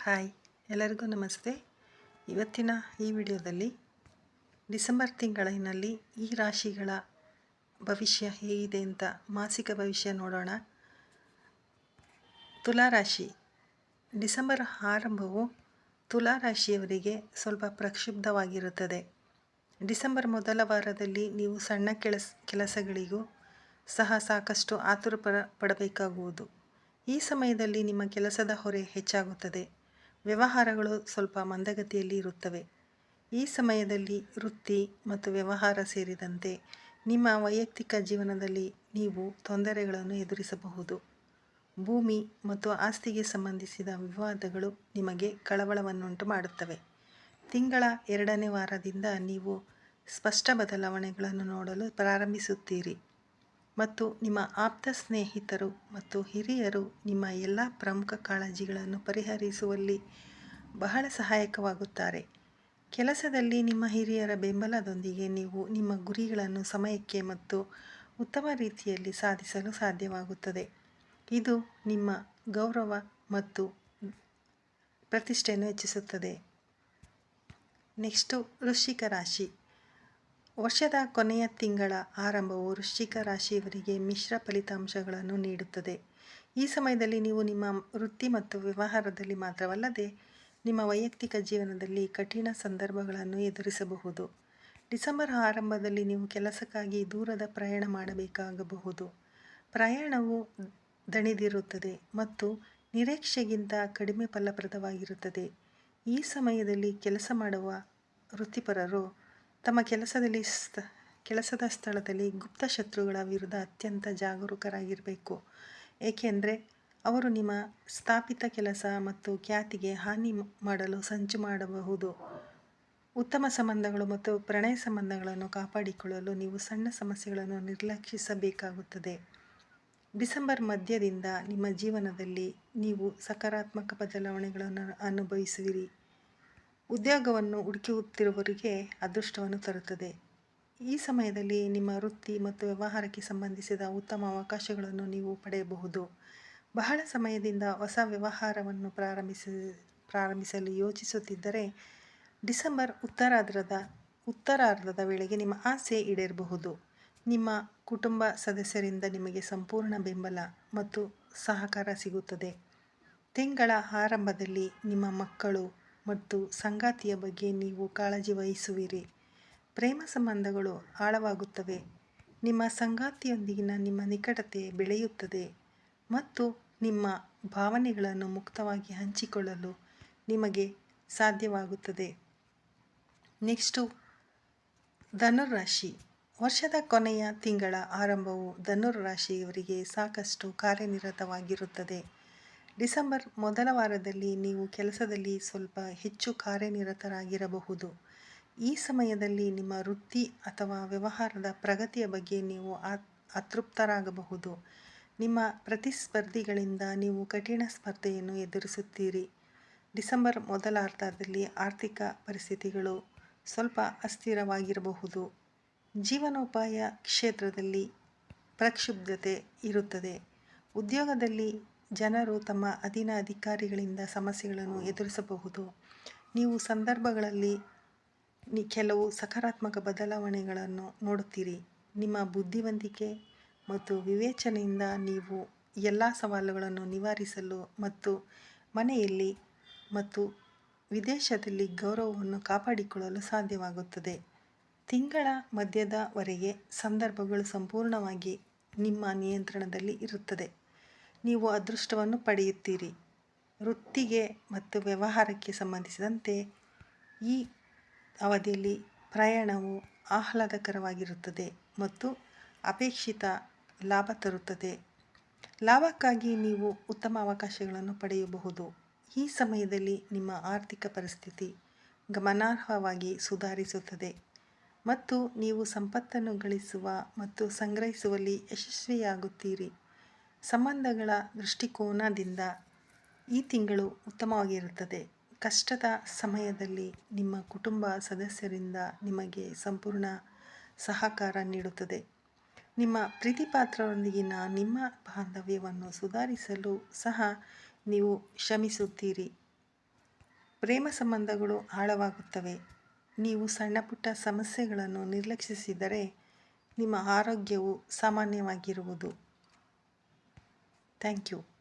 Hi, ಎಲ್ಲರಿಗೂ ನಮಸ್ತೆ. ಇವತ್ತಿನ ಈ ವಿಡಿಯೋದಲ್ಲಿ ಡಿಸೆಂಬರ್ ತಿಂಗಳಿನಲ್ಲಿ ಈ ರಾಶಿಗಳ ಭವಿಷ್ಯ ಹೇಗಿದೆ ಅಂತ ಮಾಸಿಕ ಭವಿಷ್ಯ ನೋಡೋಣ. ತುಲಾ ರಾಶಿ. ಡಿಸೆಂಬರ್ ಆರಂಭವು ತುಲಾ ರಾಶಿಯವರಿಗೆ ಸ್ವಲ್ಪ ಪ್ರಕ್ಷುಬ್ಧವಾಗಿರುತ್ತದೆ. ಡಿಸೆಂಬರ್ ಮೊದಲ ವಾರದಲ್ಲಿ ನೀವು ಸಣ್ಣ ಕೆಲಸಗಳಿಗೂ ಸಹ ಸಾಕಷ್ಟು ಆತುರ ಪಡಬೇಕಾಗುವುದು. ಈ ಸಮಯದಲ್ಲಿ ನಿಮ್ಮ ಕೆಲಸದ ಹೊರೆ ಹೆಚ್ಚಾಗುತ್ತದೆ. ವ್ಯವಹಾರಗಳು ಸ್ವಲ್ಪ ಮಂದಗತಿಯಲ್ಲಿ ಇರುತ್ತವೆ. ಈ ಸಮಯದಲ್ಲಿ ವೃತ್ತಿ ಮತ್ತು ವ್ಯವಹಾರ ಸೇರಿದಂತೆ ನಿಮ್ಮ ವೈಯಕ್ತಿಕ ಜೀವನದಲ್ಲಿ ನೀವು ತೊಂದರೆಗಳನ್ನು ಎದುರಿಸಬಹುದು. ಭೂಮಿ ಮತ್ತು ಆಸ್ತಿಗೆ ಸಂಬಂಧಿಸಿದ ವಿವಾದಗಳು ನಿಮಗೆ ಕಳವಳವನ್ನುಂಟು ಮಾಡುತ್ತವೆ. ತಿಂಗಳ 2ನೇ ವಾರದಿಂದ ನೀವು ಸ್ಪಷ್ಟ ಬದಲಾವಣೆಗಳನ್ನು ನೋಡಲು ಪ್ರಾರಂಭಿಸುತ್ತೀರಿ ಮತ್ತು ನಿಮ್ಮ ಆಪ್ತ ಸ್ನೇಹಿತರು ಮತ್ತು ಹಿರಿಯರು ನಿಮ್ಮ ಎಲ್ಲ ಪ್ರಮುಖ ಕಾಳಜಿಗಳನ್ನು ಪರಿಹರಿಸುವಲ್ಲಿ ಬಹಳ ಸಹಾಯಕವಾಗುತ್ತಾರೆ. ಕೆಲಸದಲ್ಲಿ ನಿಮ್ಮ ಹಿರಿಯರ ಬೆಂಬಲದೊಂದಿಗೆ ನೀವು ನಿಮ್ಮ ಗುರಿಗಳನ್ನು ಸಮಯಕ್ಕೆ ಮತ್ತು ಉತ್ತಮ ರೀತಿಯಲ್ಲಿ ಸಾಧಿಸಲು ಸಾಧ್ಯವಾಗುತ್ತದೆ. ಇದು ನಿಮ್ಮ ಗೌರವ ಮತ್ತು ಪ್ರತಿಷ್ಠೆಯನ್ನು ಹೆಚ್ಚಿಸುತ್ತದೆ. ನೆಕ್ಸ್ಟು ವೃಶ್ಚಿಕ ರಾಶಿ. ವರ್ಷದ ಕೊನೆಯ ತಿಂಗಳ ಆರಂಭವು ವೃಶ್ಚಿಕ ರಾಶಿಯವರಿಗೆ ಮಿಶ್ರ ಫಲಿತಾಂಶಗಳನ್ನು ನೀಡುತ್ತದೆ. ಈ ಸಮಯದಲ್ಲಿ ನೀವು ನಿಮ್ಮ ವೃತ್ತಿ ಮತ್ತು ವ್ಯವಹಾರದಲ್ಲಿ ಮಾತ್ರವಲ್ಲದೆ ನಿಮ್ಮ ವೈಯಕ್ತಿಕ ಜೀವನದಲ್ಲಿ ಕಠಿಣ ಸಂದರ್ಭಗಳನ್ನು ಎದುರಿಸಬಹುದು. ಡಿಸೆಂಬರ್ ಆರಂಭದಲ್ಲಿ ನೀವು ಕೆಲಸಕ್ಕಾಗಿ ದೂರದ ಪ್ರಯಾಣ ಮಾಡಬೇಕಾಗಬಹುದು. ಪ್ರಯಾಣವು ದಣಿದಿರುತ್ತದೆ ಮತ್ತು ನಿರೀಕ್ಷೆಗಿಂತ ಕಡಿಮೆ ಫಲಪ್ರದವಾಗಿರುತ್ತದೆ. ಈ ಸಮಯದಲ್ಲಿ ಕೆಲಸ ಮಾಡುವ ವೃತ್ತಿಪರರು ತಮ್ಮ ಕೆಲಸದ ಸ್ಥಳದಲ್ಲಿ ಗುಪ್ತ ಶತ್ರುಗಳ ವಿರುದ್ಧ ಅತ್ಯಂತ ಜಾಗರೂಕರಾಗಿರಬೇಕು, ಏಕೆಂದರೆ ಅವರು ನಿಮ್ಮ ಸ್ಥಾಪಿತ ಕೆಲಸ ಮತ್ತು ಖ್ಯಾತಿಗೆ ಹಾನಿ ಮಾಡಲು ಸಂಚು ಮಾಡಬಹುದು. ಉತ್ತಮ ಸಂಬಂಧಗಳು ಮತ್ತು ಪ್ರಣಯ ಸಂಬಂಧಗಳನ್ನು ಕಾಪಾಡಿಕೊಳ್ಳಲು ನೀವು ಸಣ್ಣ ಸಮಸ್ಯೆಗಳನ್ನು ನಿರ್ಲಕ್ಷಿಸಬೇಕಾಗುತ್ತದೆ. ಡಿಸೆಂಬರ್ ಮಧ್ಯದಿಂದ ನಿಮ್ಮ ಜೀವನದಲ್ಲಿ ನೀವು ಸಕಾರಾತ್ಮಕ ಬದಲಾವಣೆಗಳನ್ನು ಅನುಭವಿಸುವಿರಿ. ಉದ್ಯೋಗವನ್ನು ಹುಡುಕುತ್ತಿರುವವರಿಗೆ ಅದೃಷ್ಟವನ್ನು ತರುತ್ತದೆ. ಈ ಸಮಯದಲ್ಲಿ ನಿಮ್ಮ ವೃತ್ತಿ ಮತ್ತು ವ್ಯವಹಾರಕ್ಕೆ ಸಂಬಂಧಿಸಿದ ಉತ್ತಮ ಅವಕಾಶಗಳನ್ನು ನೀವು ಪಡೆಯಬಹುದು. ಬಹಳ ಸಮಯದಿಂದ ಹೊಸ ವ್ಯವಹಾರವನ್ನು ಪ್ರಾರಂಭಿಸಲು ಯೋಚಿಸುತ್ತಿದ್ದರೆ ಡಿಸೆಂಬರ್ ಉತ್ತರಾರ್ಧದ ವೇಳೆಗೆ ನಿಮ್ಮ ಆಸೆ ಈಡೇರಬಹುದು. ನಿಮ್ಮ ಕುಟುಂಬ ಸದಸ್ಯರಿಂದ ನಿಮಗೆ ಸಂಪೂರ್ಣ ಬೆಂಬಲ ಮತ್ತು ಸಹಕಾರ ಸಿಗುತ್ತದೆ. ತಿಂಗಳ ಆರಂಭದಲ್ಲಿ ನಿಮ್ಮ ಮಕ್ಕಳು ಮತ್ತು ಸಂಗಾತಿಯ ಬಗ್ಗೆ ನೀವು ಕಾಳಜಿ ವಹಿಸುವಿರಿ. ಪ್ರೇಮ ಸಂಬಂಧಗಳು ಆಳವಾಗುತ್ತವೆ. ನಿಮ್ಮ ಸಂಗಾತಿಯೊಂದಿಗಿನ ನಿಮ್ಮ ನಿಕಟತೆ ಬೆಳೆಯುತ್ತದೆ ಮತ್ತು ನಿಮ್ಮ ಭಾವನೆಗಳನ್ನು ಮುಕ್ತವಾಗಿ ಹಂಚಿಕೊಳ್ಳಲು ನಿಮಗೆ ಸಾಧ್ಯವಾಗುತ್ತದೆ. ನೆಕ್ಸ್ಟು ಧನುರಾಶಿ. ವರ್ಷದ ಕೊನೆಯ ತಿಂಗಳ ಆರಂಭವು ಧನುರಾಶಿಯವರಿಗೆ ಸಾಕಷ್ಟು ಕಾರ್ಯನಿರತವಾಗಿರುತ್ತದೆ. ಡಿಸೆಂಬರ್ ಮೊದಲ ವಾರದಲ್ಲಿ ನೀವು ಕೆಲಸದಲ್ಲಿ ಸ್ವಲ್ಪ ಹೆಚ್ಚು ಕಾರ್ಯನಿರತರಾಗಿರಬಹುದು. ಈ ಸಮಯದಲ್ಲಿ ನಿಮ್ಮ ವೃತ್ತಿ ಅಥವಾ ವ್ಯವಹಾರದ ಪ್ರಗತಿಯ ಬಗ್ಗೆ ನೀವು ಅತೃಪ್ತರಾಗಬಹುದು. ನಿಮ್ಮ ಪ್ರತಿಸ್ಪರ್ಧಿಗಳಿಂದ ನೀವು ಕಠಿಣ ಸ್ಪರ್ಧೆಯನ್ನು ಎದುರಿಸುತ್ತೀರಿ. ಡಿಸೆಂಬರ್ ಮೊದಲಾರ್ಧದಲ್ಲಿ ಆರ್ಥಿಕ ಪರಿಸ್ಥಿತಿಗಳು ಸ್ವಲ್ಪ ಅಸ್ಥಿರವಾಗಿರಬಹುದು. ಜೀವನೋಪಾಯ ಕ್ಷೇತ್ರದಲ್ಲಿ ಪ್ರಕ್ಷುಬ್ಧತೆ ಇರುತ್ತದೆ. ಉದ್ಯೋಗದಲ್ಲಿ ಜನರು ತಮ್ಮ ಅಧೀನ ಅಧಿಕಾರಿಗಳಿಂದ ಸಮಸ್ಯೆಗಳನ್ನು ಎದುರಿಸಬಹುದು. ನೀವು ಸಂದರ್ಭಗಳಲ್ಲಿ ಕೆಲವು ಸಕಾರಾತ್ಮಕ ಬದಲಾವಣೆಗಳನ್ನು ನೋಡುತ್ತೀರಿ. ನಿಮ್ಮ ಬುದ್ಧಿವಂತಿಕೆ ಮತ್ತು ವಿವೇಚನೆಯಿಂದ ನೀವು ಎಲ್ಲ ಸವಾಲುಗಳನ್ನು ನಿವಾರಿಸಲು ಮತ್ತು ಮನೆಯಲ್ಲಿ ಮತ್ತು ವಿದೇಶದಲ್ಲಿ ಗೌರವವನ್ನು ಕಾಪಾಡಿಕೊಳ್ಳಲು ಸಾಧ್ಯವಾಗುತ್ತದೆ. ತಿಂಗಳ ಮಧ್ಯದವರೆಗೆ ಸಂದರ್ಭಗಳು ಸಂಪೂರ್ಣವಾಗಿ ನಿಮ್ಮ ನಿಯಂತ್ರಣದಲ್ಲಿ ಇರುತ್ತದೆ. ನೀವು ಅದೃಷ್ಟವನ್ನು ಪಡೆಯುತ್ತೀರಿ. ವೃತ್ತಿಗೆ ಮತ್ತು ವ್ಯವಹಾರಕ್ಕೆ ಸಂಬಂಧಿಸಿದಂತೆ ಈ ಅವಧಿಯಲ್ಲಿ ಪ್ರಯಾಣವು ಆಹ್ಲಾದಕರವಾಗಿರುತ್ತದೆ ಮತ್ತು ಅಪೇಕ್ಷಿತ ಲಾಭ ತರುತ್ತದೆ. ಲಾಭಕ್ಕಾಗಿ ನೀವು ಉತ್ತಮ ಅವಕಾಶಗಳನ್ನು ಪಡೆಯಬಹುದು. ಈ ಸಮಯದಲ್ಲಿ ನಿಮ್ಮ ಆರ್ಥಿಕ ಪರಿಸ್ಥಿತಿ ಗಮನಾರ್ಹವಾಗಿ ಸುಧಾರಿಸುತ್ತದೆ ಮತ್ತು ನೀವು ಸಂಪತ್ತನ್ನು ಗಳಿಸುವ ಮತ್ತು ಸಂಗ್ರಹಿಸುವಲ್ಲಿ ಯಶಸ್ವಿಯಾಗುತ್ತೀರಿ. ಸಂಬಂಧಗಳ ದೃಷ್ಟಿಕೋನದಿಂದ ಈ ತಿಂಗಳು ಉತ್ತಮವಾಗಿರುತ್ತದೆ. ಕಷ್ಟದ ಸಮಯದಲ್ಲಿ ನಿಮ್ಮ ಕುಟುಂಬ ಸದಸ್ಯರಿಂದ ನಿಮಗೆ ಸಂಪೂರ್ಣ ಸಹಕಾರ ನೀಡುತ್ತದೆ. ನಿಮ್ಮ ಪ್ರೀತಿಪಾತ್ರರೊಂದಿಗಿನ ನಿಮ್ಮ ಬಾಂಧವ್ಯವನ್ನು ಸುಧಾರಿಸಲು ಸಹ ನೀವು ಶ್ರಮಿಸುತ್ತೀರಿ. ಪ್ರೇಮ ಸಂಬಂಧಗಳು ಆಳವಾಗುತ್ತವೆ. ನೀವು ಸಣ್ಣಪುಟ್ಟ ಸಮಸ್ಯೆಗಳನ್ನು ನಿರ್ಲಕ್ಷಿಸಿದರೆ ನಿಮ್ಮ ಆರೋಗ್ಯವು ಸಾಮಾನ್ಯವಾಗಿರುವುದು. Thank you.